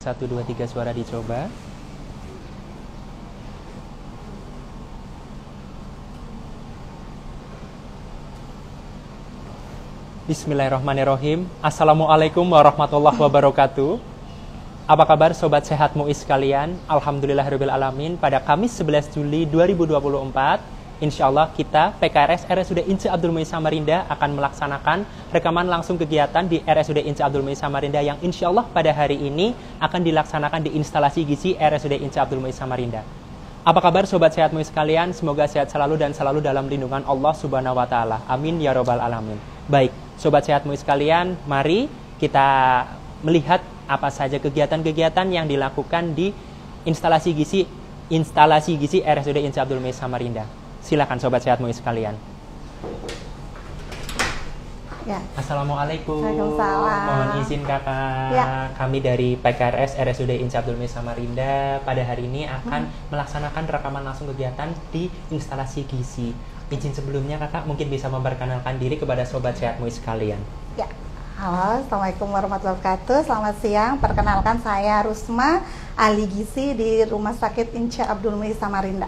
1, 2, 3 suara dicoba. Bismillahirrahmanirrahim. Assalamualaikum warahmatullahi wabarakatuh. Apa kabar sobat sehat MUI sekalian? Alhamdulillahirrahmanirrahim. Pada Kamis 11 Juli 2024, insya Allah kita PKRS RSUD Ince Abdul Muiz Samarinda akan melaksanakan rekaman langsung kegiatan di RSUD Ince Abdul Muiz Samarinda yang insya Allah pada hari ini akan dilaksanakan di instalasi gizi RSUD Ince Abdul Muiz Samarinda. Apa kabar sobat sehat MUI sekalian? Semoga sehat selalu dan selalu dalam lindungan Allah Subhanahu wa Ta'ala. Amin ya Robbal Alamin. Baik, sobat sehat MUI sekalian, mari kita melihat apa saja kegiatan-kegiatan yang dilakukan di instalasi gizi RSUD Ince Abdul Muiz Samarinda. Silakan sobat sehat MUI sekalian. Ya. Assalamualaikum. Waalaikumsalam. Mohon izin kakak, ya. Kami dari PKRS RSUD Ince Abdul Muiz Samarinda pada hari ini akan melaksanakan rekaman langsung kegiatan di instalasi gizi. Izin sebelumnya kakak mungkin bisa memperkenalkan diri kepada sobat sehat MUI sekalian. Ya. Halo, Assalamualaikum warahmatullahi wabarakatuh. Selamat siang, perkenalkan saya Rusma, ahli gizi di Rumah Sakit Ince Abdul Muiz Samarinda.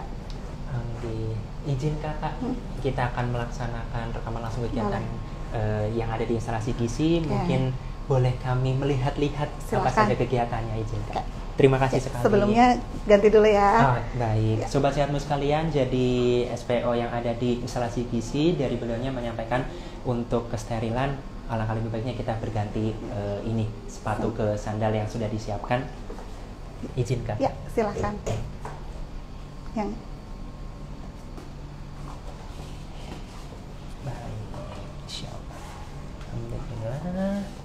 Izin kakak, kita akan melaksanakan rekaman langsung kegiatan yang ada di instalasi gizi. Mungkin boleh kami melihat-lihat apa saja kegiatannya, izin kak. Terima kasih sekali. Sebelumnya ganti dulu ya. Baik, sobat sehatmu sekalian, jadi SPO yang ada di instalasi gizi dari beliaunya menyampaikan untuk kesterilan, alangkah lebih baiknya kita berganti ini sepatu ke sandal yang sudah disiapkan. Izin kak. Ya, silakan. Yang baik, insyaallah. Alhamdulillah.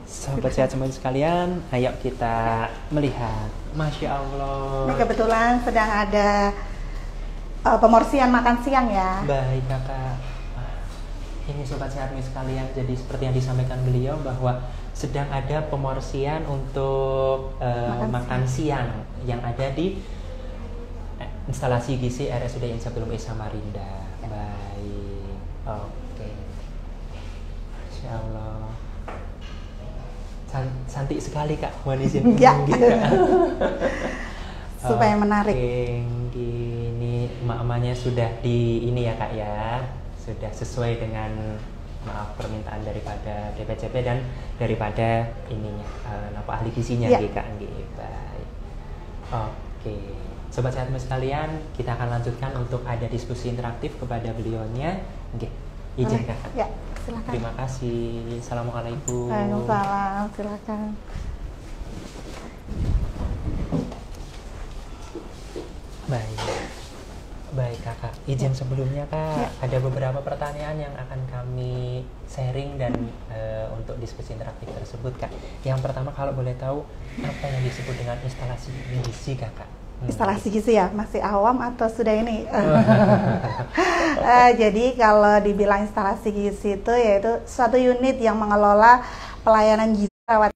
Sobat sehat semuanya sekalian, ayo kita melihat. Masya Allah. Ini kebetulan sedang ada pemorsian makan siang ya. Baik kakak. Ini sobat sehat sekalian, jadi seperti yang disampaikan beliau bahwa sedang ada pemorsian untuk makan siang yang ada di instalasi gizi RSUD Ince Abdul Muiz Samarinda. Baik, oke. Masya Allah. Cantik sekali kak, mohon izin. Ya. Supaya menarik. Gini, emak-emaknya sudah di ini ya kak ya, sudah sesuai dengan maaf permintaan daripada DPCP dan daripada ininya ahli gizinya kak. Baik. Oke. Sobat sehat sekalian, kita akan lanjutkan untuk ada diskusi interaktif kepada beliaunya. Izin kakak. Ya, silakan. Terima kasih. Assalamualaikum. Waalaikumsalam. Silakan. Baik kakak. Izin sebelumnya kak, ada beberapa pertanyaan yang akan kami sharing dan untuk diskusi interaktif tersebut kak. Yang pertama kalau boleh tahu apa yang disebut dengan instalasi gizi kakak? Instalasi gizi ya, masih awam atau sudah ini? Jadi kalau dibilang instalasi gizi itu yaitu suatu unit yang mengelola pelayanan gizi rawat.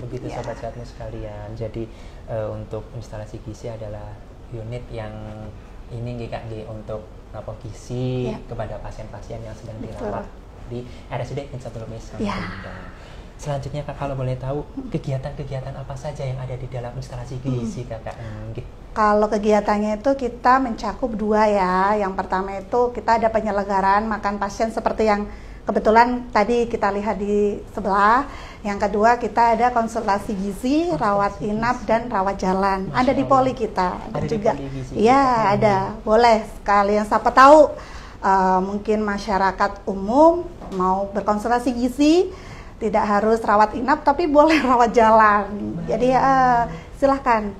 Begitu sobat sehatmu sekalian. Jadi untuk instalasi gizi adalah unit yang ini kak untuk gizi kepada pasien-pasien yang sedang dirawat di RSUD Ince Abdul Muiz Samarinda. Selanjutnya kak, kalau boleh tahu kegiatan-kegiatan apa saja yang ada di dalam instalasi gizi kakak? Kalau kegiatannya itu kita mencakup dua ya. Yang pertama itu kita ada penyelenggaraan makan pasien seperti yang kebetulan tadi kita lihat di sebelah. Yang kedua kita ada konsultasi gizi, rawat inap dan rawat jalan. Ada di poli kita. Ada juga. Iya ada. Boleh sekalian siapa tahu mungkin masyarakat umum mau berkonsultasi gizi tidak harus rawat inap tapi boleh rawat jalan. Jadi silahkan.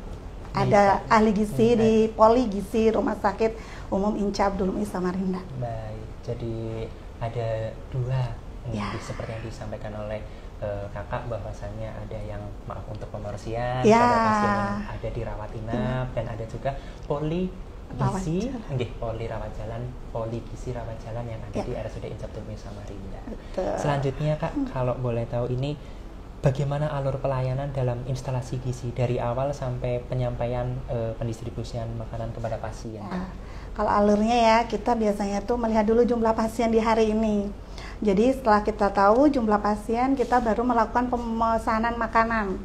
Ada ahli gizi di Poli Gizi Rumah Sakit Umum Ince Abdul Muiz Samarinda. Baik, jadi ada dua seperti yang disampaikan oleh kakak bahwasannya ada yang untuk pemorsian pada pasien yang ada di rawat inap dan ada juga poli gizi, poli rawat jalan, poli gizi rawat jalan yang ada di RSUD Ince Abdul Muiz Samarinda. Selanjutnya kak, kalau boleh tahu ini bagaimana alur pelayanan dalam instalasi gizi dari awal sampai penyampaian pendistribusian makanan kepada pasien? Ya, kalau alurnya ya, kita biasanya tuh melihat dulu jumlah pasien di hari ini. Jadi setelah kita tahu jumlah pasien, kita baru melakukan pemesanan makanan.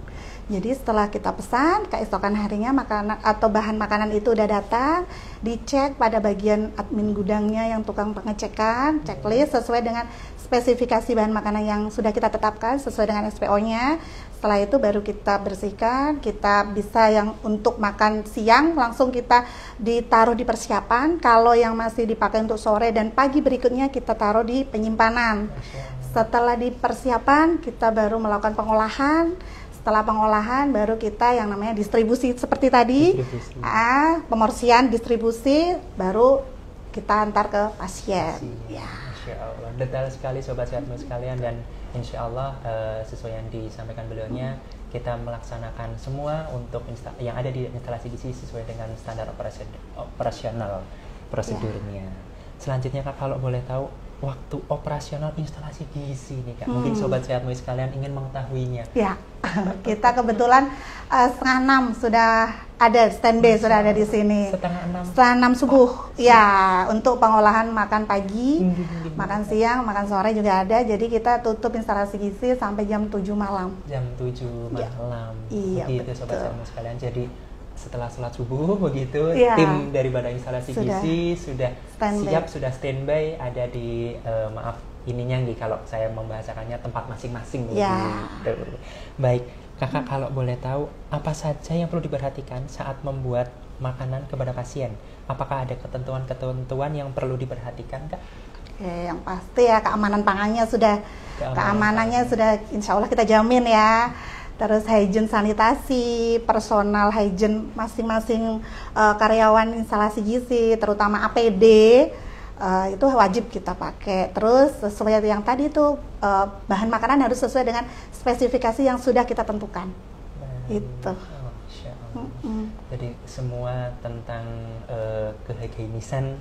Jadi setelah kita pesan, keesokan harinya makanan atau bahan makanan itu udah datang, dicek pada bagian admin gudangnya yang tukang pengecekan, checklist sesuai dengan spesifikasi bahan makanan yang sudah kita tetapkan sesuai dengan SPO-nya. Setelah itu baru kita bersihkan, kita bisa yang untuk makan siang langsung kita ditaruh di persiapan. Kalau yang masih dipakai untuk sore dan pagi berikutnya kita taruh di penyimpanan. Setelah di persiapan kita baru melakukan pengolahan. Setelah pengolahan baru kita yang namanya distribusi seperti tadi, pemorsian, distribusi, baru kita antar ke pasien. Ya. Masya Allah, detail sekali Sobat Sehatmu sekalian, dan insya Allah sesuai yang disampaikan beliaunya, kita melaksanakan semua untuk yang ada di instalasi gizi sesuai dengan standar operasional prosedurnya. Selanjutnya Kak, kalau boleh tahu waktu operasional instalasi gizi nih Kak, mungkin Sobat Sehatmu sekalian ingin mengetahuinya. Ya, kita kebetulan 5:30 sudah ada standby, sudah ada di sini. 5:30 subuh. Ya, untuk pengolahan makan pagi, makan siang, makan sore juga ada. Jadi kita tutup instalasi gizi sampai jam 7 malam. Jam 7 malam. Iya, begitu betul. Sobat Sehatmu sekalian. Jadi setelah sholat subuh begitu, ya, tim daripada instalasi gizi sudah siap, sudah standby, ada di maaf ininya nih kalau saya membahasakannya tempat masing-masing ya. Begitu. Baik, Kakak kalau boleh tahu apa saja yang perlu diperhatikan saat membuat makanan kepada pasien? Apakah ada ketentuan-ketentuan yang perlu diperhatikan Kak? Oke, yang pasti ya keamanan pangannya sudah, keamanannya sudah insya Allah kita jamin ya. Terus hygiene sanitasi, personal hygiene masing-masing karyawan instalasi gizi, terutama APD itu wajib kita pakai. Terus sesuai yang tadi tuh bahan makanan harus sesuai dengan spesifikasi yang sudah kita tentukan. Itu. Jadi semua tentang kehigienisan,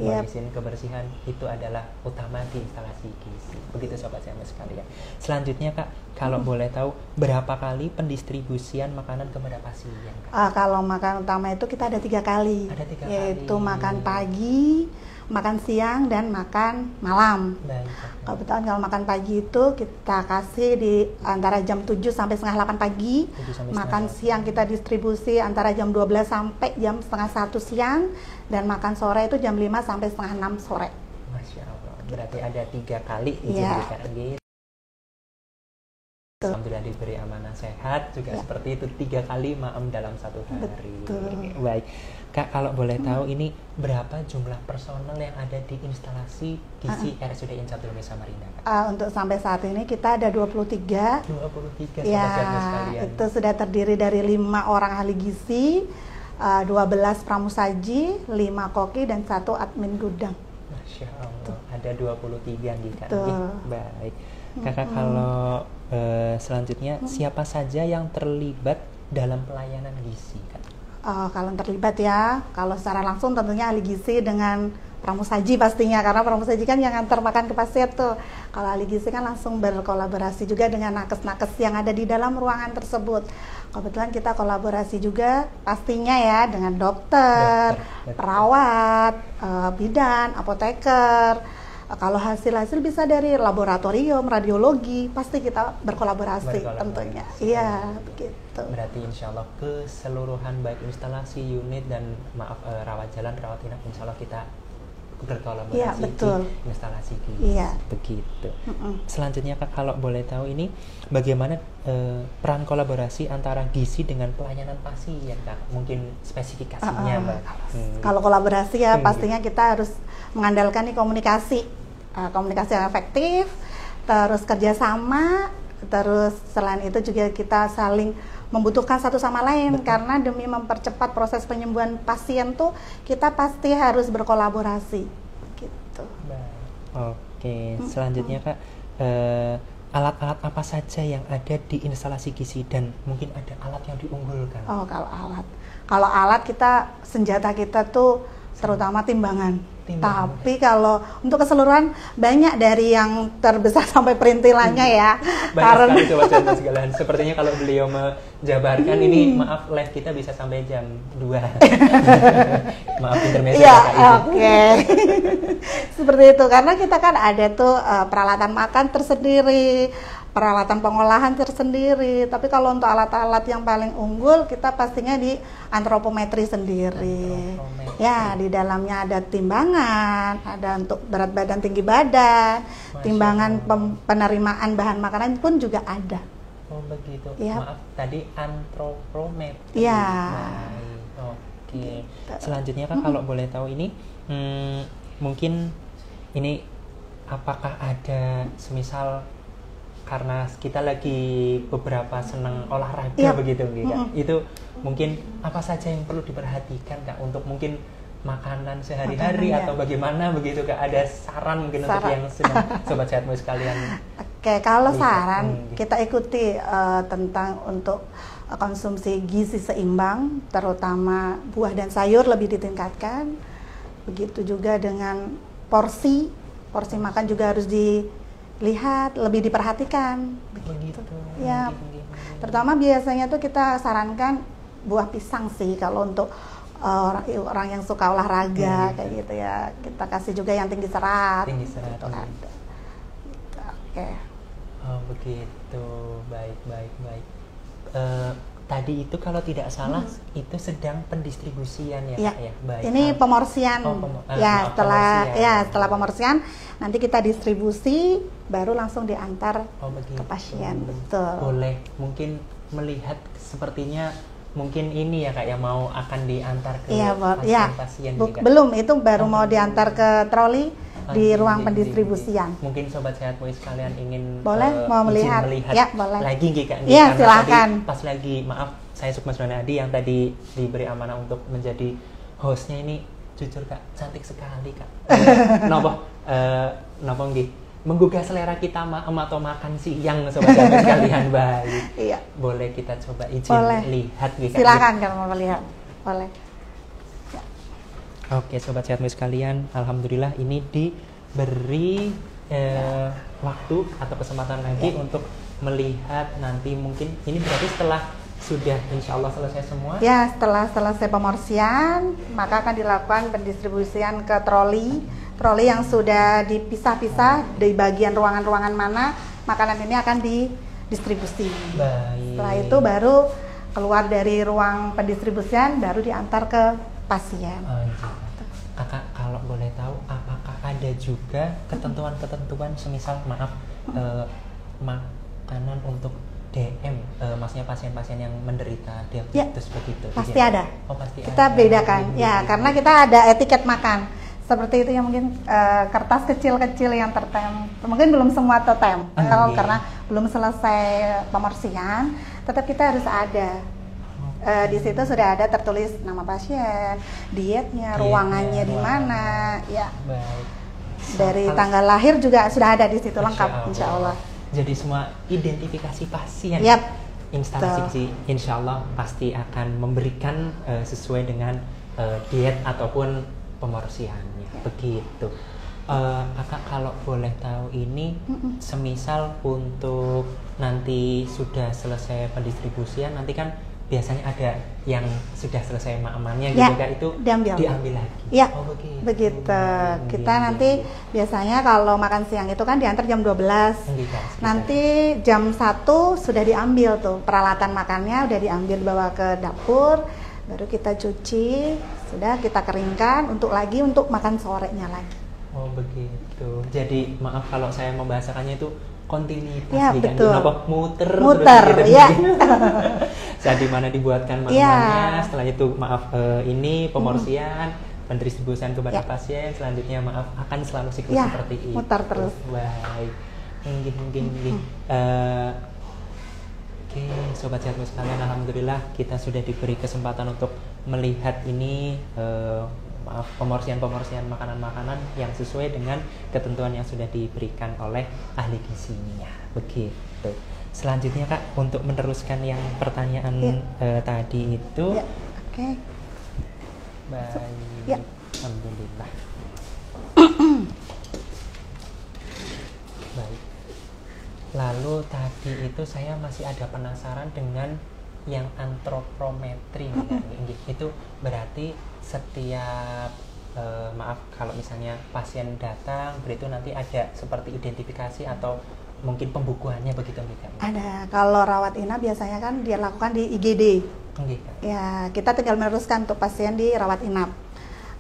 kebersihan itu adalah utama di instalasi gizi. Begitu Sobat Sehatmu sekalian. Selanjutnya Kak, kalau boleh tahu berapa kali pendistribusian makanan kepada pasien Kak? Kalau makan utama itu kita ada 3 kali. Ada 3 kali. Yaitu makan pagi, makan siang, dan makan malam. Baik. Kebetulan kalau makan pagi itu kita kasih di antara jam 7 sampai setengah 8 pagi. Makan siang kita distribusi antara jam 12 sampai jam setengah 1 siang. Dan makan sore itu jam 5 sampai setengah 6 sore. Masya Allah, berarti ada 3 kali diberikan gitu. Alhamdulillah diberi amanah sehat juga seperti itu, 3 kali maem dalam 1 hari. Betul. Baik Kak, kalau boleh tahu ini berapa jumlah personel yang ada di instalasi gizi RSUD Insyaatul Samarinda Kak? Untuk sampai saat ini kita ada 23. 23 ya, sekalian. Itu sudah terdiri dari 5 orang ahli gizi, 12 pramusaji, 5 koki, dan 1 admin gudang. Masya Allah, ada 23 nih Kak. Baik Kakak, kalau selanjutnya siapa saja yang terlibat dalam pelayanan gizi Kak? Kalau terlibat ya, kalau secara langsung tentunya ahli gizi dengan pramusaji pastinya, karena pramusaji kan yang antar makan ke pasien tuh. Kalau ahli gizi kan langsung berkolaborasi juga dengan nakes-nakes yang ada di dalam ruangan tersebut. Kebetulan kita kolaborasi juga pastinya ya dengan dokter, perawat, bidan, apoteker. Kalau hasil-hasil bisa dari laboratorium, radiologi, pasti kita berkolaborasi tentunya. Iya, begitu. Berarti insya Allah keseluruhan baik instalasi, unit, dan rawat jalan, rawat inap, insya Allah kita berkolaborasi di instalasi gizi. Iya. Begitu. Selanjutnya Kak, kalau boleh tahu ini bagaimana peran kolaborasi antara gizi dengan pelayanan pasien Kak? Mungkin spesifikasinya Mbak. Kalau kolaborasi ya pastinya kita harus mengandalkan nih komunikasi yang efektif, terus kerjasama, terus selain itu juga kita saling membutuhkan satu sama lain. Karena demi mempercepat proses penyembuhan pasien tuh kita pasti harus berkolaborasi gitu. Oke, selanjutnya Kak, alat-alat apa saja yang ada di instalasi gizi dan mungkin ada alat yang diunggulkan? Kalau alat kita, senjata kita tuh terutama timbangan. Tapi kalau untuk keseluruhan banyak dari yang terbesar sampai perintilannya ya. Banyak sekali sobat sehat sekalian. Sepertinya kalau beliau menjabarkan ini, maaf live kita bisa sampai jam 2. Maaf intermezzo Ya, Kak, oke. Seperti itu karena kita kan ada tuh peralatan makan tersendiri, peralatan pengolahan tersendiri. Tapi kalau untuk alat-alat yang paling unggul kita pastinya di antropometri sendiri. Ya, di dalamnya ada timbangan, ada untuk berat badan, tinggi badan, timbangan penerimaan bahan makanan pun juga ada. Oh begitu. Ya. Maaf tadi antropometri. Ya. Oke. Selanjutnya Kak, kalau boleh tahu ini mungkin ini apakah ada semisal karena kita lagi beberapa senang olahraga begitu Kak. Itu mungkin apa saja yang perlu diperhatikan Kak untuk mungkin makanan sehari-hari atau bagaimana begitu Kak? Ada saran mungkin untuk yang sedang sobat sehatmu sekalian? Oke, kalau saran kita ikuti tentang untuk konsumsi gizi seimbang, terutama buah dan sayur lebih ditingkatkan. Begitu juga dengan porsi makan juga harus dilihat, lebih diperhatikan. Begitu. Ya, terutama biasanya tuh kita sarankan buah pisang sih kalau untuk orang yang suka olahraga kayak gitu ya. Kita kasih juga yang tinggi serat. Tinggi serat. Gitu, ada. Oke. Oh begitu, baik. Tadi itu kalau tidak salah itu sedang pendistribusian ya, Kak, ya? Baik. Ini pemorsian. Setelah pemorsian nanti kita distribusi baru langsung diantar ke pasien. Betul. Boleh mungkin melihat sepertinya mungkin ini ya Kak yang mau akan diantar ke pasien. Belum, itu baru mau diantar ke troli di ruang pendistribusian. Mungkin sobat sehatmu sekalian ingin mau melihat ya, boleh. Lagi Kak. Iya, silakan. Pas lagi maaf saya Sukmas Donadi yang tadi diberi amanah untuk menjadi hostnya ini jujur Kak cantik sekali Kak. Napa nggih menggugah selera kita atau makan siang sobat sehat sekalian. Baik. Iya. Boleh kita coba izin lihat Kak. Silakan kalau mau melihat. Boleh. Oke, sobat sehatmu sekalian, alhamdulillah ini diberi waktu atau kesempatan lagi untuk melihat nanti mungkin ini berarti setelah sudah insya Allah selesai semua? Ya, setelah selesai pemorsian maka akan dilakukan pendistribusian ke troli yang sudah dipisah-pisah di bagian ruangan-ruangan mana makanan ini akan didistribusi. Baik. Setelah itu baru keluar dari ruang pendistribusian baru diantar ke pasien. Kakak kalau boleh tahu apakah ada juga ketentuan-ketentuan semisal makanan untuk DM, maksudnya pasien-pasien yang menderita diabetes begitu? Pasti ada. Oh, pasti kita ada. Bedakan ya karena kita ada etiket makan seperti itu yang mungkin kertas kecil-kecil yang tertem, mungkin belum semua tertem karena belum selesai pemorsian, tetap kita harus ada. Di situ sudah ada tertulis nama pasien, dietnya, ruangannya di mana, ya. Baik. Dari tanggal lahir juga sudah ada di situ lengkap, insya Allah. Jadi semua identifikasi pasien. Instansi insya Allah pasti akan memberikan sesuai dengan diet ataupun pemorsiannya, begitu. Kakak kalau boleh tahu ini, semisal untuk nanti sudah selesai pendistribusian, nanti kan biasanya ada yang sudah selesai amannya gitu Kak, itu diambil lagi. Ya, begitu. Kita nanti biasanya kalau makan siang itu kan diantar jam 12. Nanti jam 1 sudah diambil tuh peralatan makannya, udah diambil bawa ke dapur, baru kita cuci, sudah kita keringkan untuk makan sorenya lagi. Oh begitu. Jadi maaf kalau saya membahasakannya itu kontinuitas ya, betul. Muter terus ya. Saat dimana dibuatkan makanannya, setelah itu ini pemorsian, pendistribusian kepada pasien, selanjutnya akan selalu siklus seperti itu. Muter terus. Baik. Mungkin. Oke, sobat sehatmu sekalian, alhamdulillah kita sudah diberi kesempatan untuk melihat ini pemorsian makanan-makanan yang sesuai dengan ketentuan yang sudah diberikan oleh ahli gizinya. Begitu. Selanjutnya Kak, untuk meneruskan yang pertanyaan tadi itu. Oke. Baik. Alhamdulillah. Baik. Lalu tadi itu saya masih ada penasaran dengan yang antropometri nih, Kak. Itu berarti setiap maaf kalau misalnya pasien datang, berarti nanti ada seperti identifikasi atau mungkin pembukuannya begitu nih, Kak? Ada. Kalau rawat inap biasanya kan dia lakukan di IGD. Ya, kita tinggal meneruskan untuk pasien di rawat inap.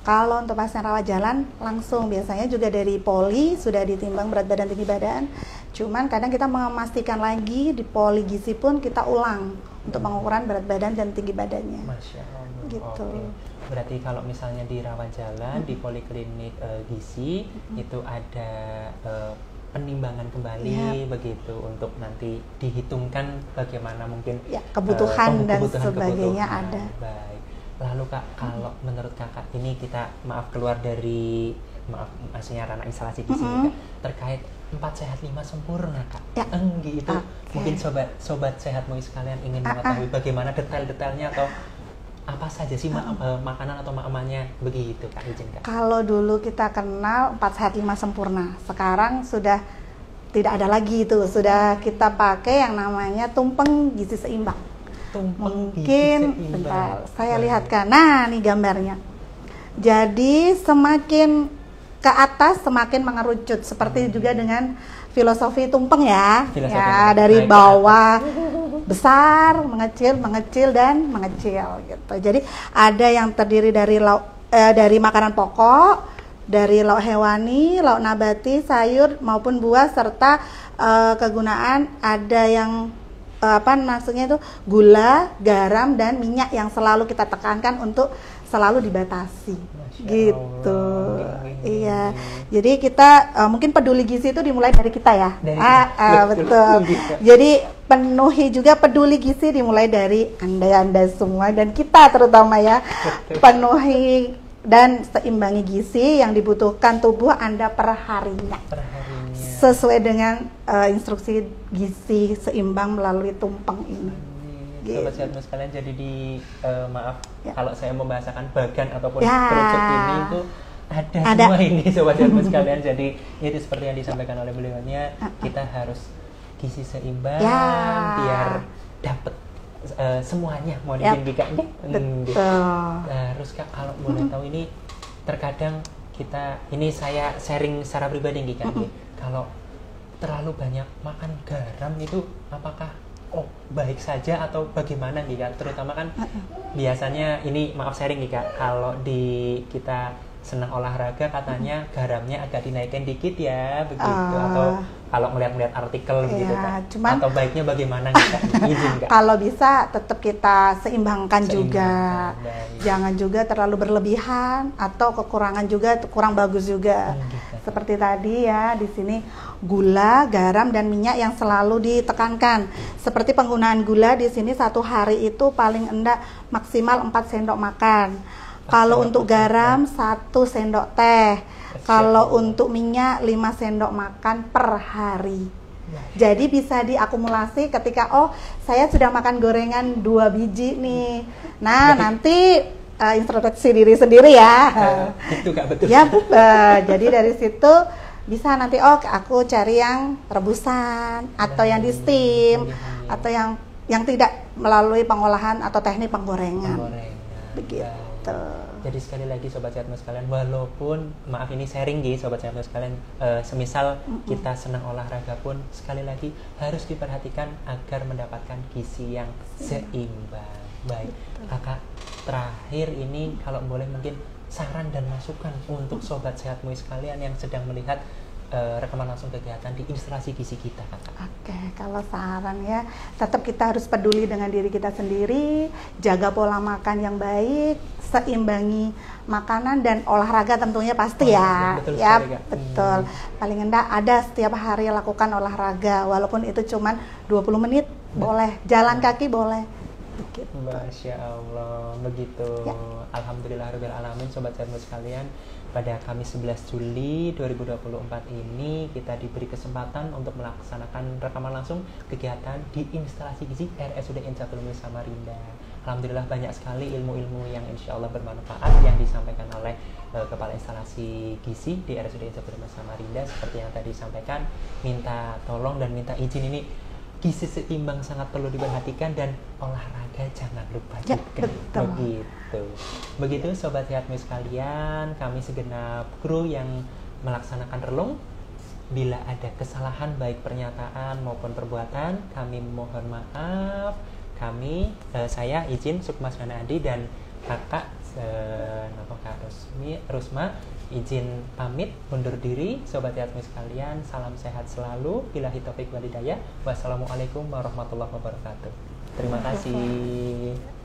Kalau untuk pasien rawat jalan langsung biasanya juga dari poli sudah ditimbang berat badan tinggi badan. Cuman kadang kita memastikan lagi di poli gizi pun kita ulang untuk pengukuran berat badan dan tinggi badannya. Masya Allah. Gitu. Oke. Berarti kalau misalnya di rawat jalan di poliklinik gizi itu ada penimbangan kembali begitu untuk nanti dihitungkan bagaimana mungkin kebutuhan dan sebagainya ada. Baik. Lalu Kak, kalau menurut Kakak ini kita keluar dari maksudnya ranah instalasi gizi Kak, terkait 4 sehat 5 sempurna Kak. Gitu. Mungkin sobat sehat MUI sekalian ingin mengetahui bagaimana detail-detailnya atau apa saja sih makanan atau makanannya begitu Kak, izin Kak. Kalau dulu kita kenal 4 sehat 5 sempurna, sekarang sudah tidak ada lagi itu, sudah kita pakai yang namanya tumpeng gizi seimbang. Mungkin bentar saya lihatkan. Nah, nih gambarnya. Jadi semakin ke atas semakin mengerucut, seperti juga dengan filosofi tumpeng ya. Dari bawah besar, mengecil dan mengecil gitu. Jadi ada yang terdiri dari dari makanan pokok, dari lauk hewani, lauk nabati, sayur maupun buah, serta kegunaan ada yang maksudnya itu gula, garam dan minyak yang selalu kita tekankan untuk selalu dibatasi. Gitu. Iya. Jadi kita mungkin peduli gizi itu dimulai dari kita ya. Betul. Jadi penuhi juga peduli gizi dimulai dari Anda semua dan kita terutama ya. Penuhi dan seimbangi gizi yang dibutuhkan tubuh Anda per harinya. Sesuai dengan instruksi gizi seimbang melalui tumpeng ini. Sobat sehat MUI sekalian, jadi kalau saya membahasakan bagan ataupun kerucut ini itu ada semua ini sobat sehat MUI sekalian. Jadi itu seperti yang disampaikan oleh beliaunya, kita harus gizi seimbang biar dapat semuanya mau ditinggikannya. Terus Kak, kalau boleh tahu ini terkadang kita ini saya sharing secara pribadi nih Kak. Kalau terlalu banyak makan garam itu apakah baik saja atau bagaimana nih Kak? Terutama kan biasanya ini sharing nih Kak, kalau di kita senang olahraga katanya garamnya agak dinaikkan dikit ya begitu, atau kalau melihat artikel gitu Kak. Atau baiknya bagaimana nih Kak? Izin Kak. Kalau bisa tetap kita seimbangkan juga. Jangan juga terlalu berlebihan atau kekurangan juga kurang bagus juga. Seperti tadi ya di sini gula, garam dan minyak yang selalu ditekankan. Seperti penggunaan gula di sini satu hari itu paling enggak maksimal 4 sendok makan. Kalau untuk garam 1 sendok teh. Kalau untuk minyak 5 sendok makan per hari. Jadi bisa diakumulasi ketika saya sudah makan gorengan 2 biji nih. Nah, nanti introspeksi diri sendiri ya. Itu Kak, betul. Ya, jadi dari situ bisa nanti aku cari yang rebusan atau yang di steam atau yang tidak melalui pengolahan atau teknik penggorengan. Begitu. Jadi sekali lagi sobat sehat MUI sekalian, walaupun ini sharing sobat sehat MUI sekalian, semisal kita senang olahraga pun sekali lagi harus diperhatikan agar mendapatkan gizi yang seimbang. Baik, Kakak, terakhir ini kalau boleh mungkin saran dan masukan untuk sobat sehat MUI sekalian yang sedang melihat rekaman langsung kegiatan di instalasi gizi kita, Kakak. Oke, kalau saran ya, tetap kita harus peduli dengan diri kita sendiri, jaga pola makan yang baik, seimbangi makanan dan olahraga tentunya pasti ya. Betul ya, sekali, Kak. Betul. Paling enggak ada setiap hari lakukan olahraga, walaupun itu cuma 20 menit boleh, jalan kaki boleh. Begitu. Masya Allah, begitu. Ya. Alhamdulillahirabbil alamin, sobat sehat MUI sekalian. Pada Kamis 11 Juli 2024 ini kita diberi kesempatan untuk melaksanakan rekaman langsung kegiatan di instalasi gizi RSUD Insatul Mulk Samarinda. Alhamdulillah banyak sekali ilmu-ilmu yang insya Allah bermanfaat yang disampaikan oleh Kepala Instalasi Gizi di RSUD Jakarta Samarinda. Seperti yang tadi disampaikan, minta tolong dan minta izin ini gizi seimbang sangat perlu diperhatikan dan olahraga jangan lupa Ya, juga. betul. Begitu Sobat Sehatmu sekalian, kami segenap kru yang melaksanakan relung. Bila ada kesalahan baik pernyataan maupun perbuatan, kami mohon maaf. Saya izin Sukmas Adi dan kakak Kak Rusma izin pamit undur diri. Sobat Sehatmu sekalian, salam sehat selalu. Billahi taufik wal hidayah. Wassalamualaikum warahmatullahi wabarakatuh. Terima kasih.